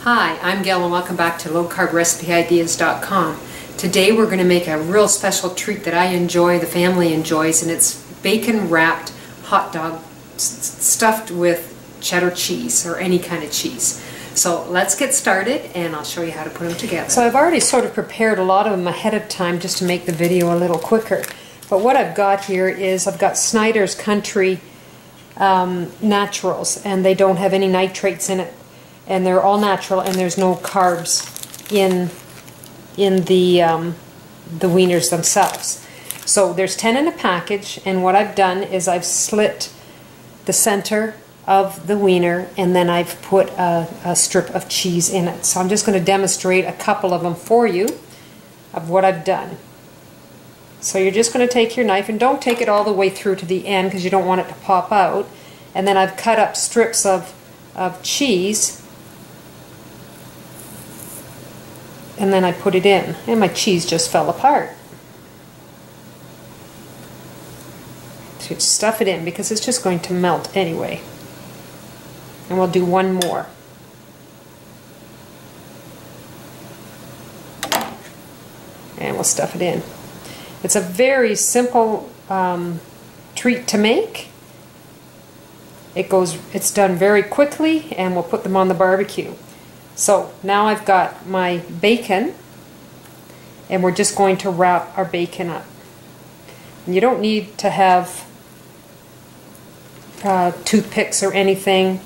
Hi, I'm Gail and welcome back to lowcarbrecipeIdeas.com. Today we're going to make a real special treat that I enjoy, the family enjoys, and it's bacon wrapped hot dog stuffed with cheddar cheese or any kind of cheese. So let's get started and I'll show you how to put them together. So I've already sort of prepared a lot of them ahead of time just to make the video a little quicker. But what I've got here is I've got Snyder's Country Naturals, and they don't have any nitrates in it. And they're all natural, and there's no carbs in the wieners themselves. So there's 10 in a package, and what I've done is I've slit the center of the wiener, and then I've put a strip of cheese in it. So I'm just going to demonstrate a couple of them for you of what I've done. So you're just going to take your knife, and don't take it all the way through to the end because you don't want it to pop out. And then I've cut up strips of cheese, and then I put it in, and my cheese just fell apart. So stuff it in because it's just going to melt anyway. And we'll do one more. And we'll stuff it in. It's a very simple treat to make. It's done very quickly, and we'll put them on the barbecue. So now I've got my bacon, and we're just going to wrap our bacon up. And you don't need to have toothpicks or anything.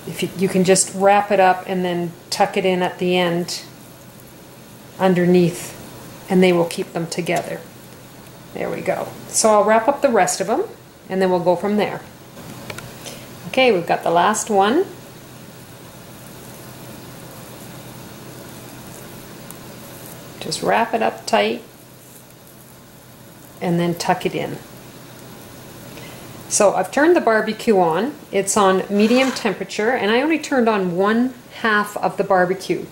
If you can just wrap it up and then tuck it in at the end underneath, and they will keep them together. There we go. So I'll wrap up the rest of them, and then we'll go from there. Okay, we've got the last one. Just wrap it up tight and then tuck it in. So I've turned the barbecue on. It's on medium temperature, and I only turned on 1/2 of the barbecue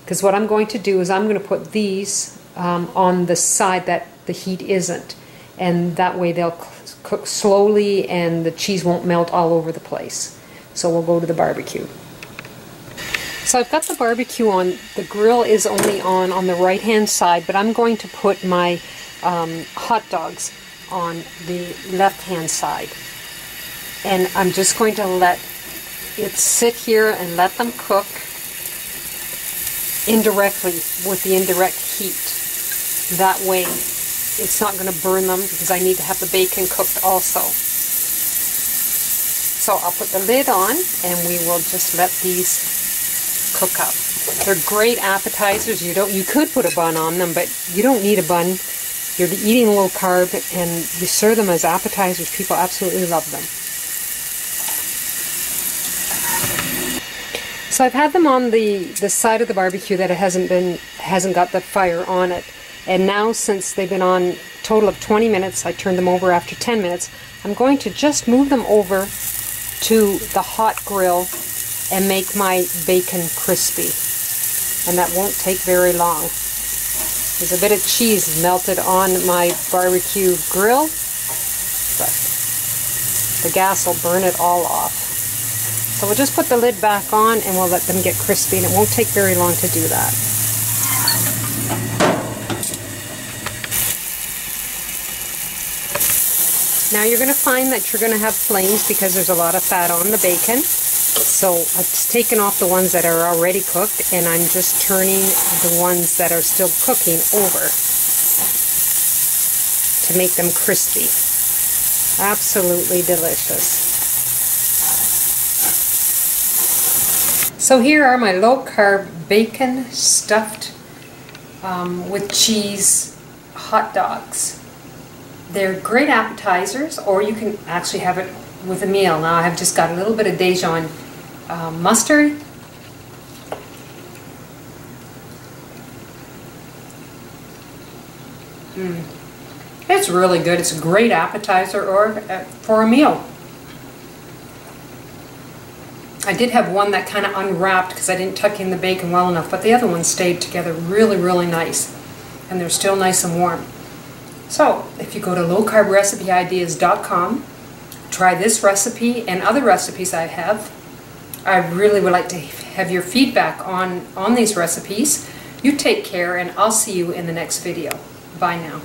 because what I'm going to do is I'm going to put these on the side that the heat isn't, and that way they'll cook slowly and the cheese won't melt all over the place. So we'll go to the barbecue. So I've got the barbecue on. The grill is only on the right hand side, but I'm going to put my hot dogs on the left hand side. And I'm just going to let it sit here and let them cook indirectly with the indirect heat. That way it's not going to burn them because I need to have the bacon cooked also. So I'll put the lid on and we will just let these cook up. They're great appetizers. You could put a bun on them, but you don't need a bun. You're eating low carb, and you serve them as appetizers. People absolutely love them. So I've had them on the side of the barbecue that it hasn't got the fire on it. And now, since they've been on a total of 20 minutes, I turned them over after 10 minutes. I'm going to just move them over to the hot grill and make my bacon crispy. And that won't take very long. There's a bit of cheese melted on my barbecue grill, but the gas will burn it all off. So we'll just put the lid back on and we'll let them get crispy, and it won't take very long to do that. Now you're going to find that you're going to have flames because there's a lot of fat on the bacon. So I've taken off the ones that are already cooked, and I'm just turning the ones that are still cooking over to make them crispy. Absolutely delicious. So here are my low-carb bacon stuffed with cheese hot dogs. They're great appetizers, or you can actually have it with a meal. Now I've just got a little bit of Dijon mustard. It's really good. It's a great appetizer or for a meal. I did have one that kind of unwrapped because I didn't tuck in the bacon well enough, but the other one stayed together really, really nice. And they're still nice and warm. So if you go to lowcarbrecipeIdeas.com, try this recipe and other recipes I have, I really would like to have your feedback on these recipes. You take care, and I'll see you in the next video. Bye now.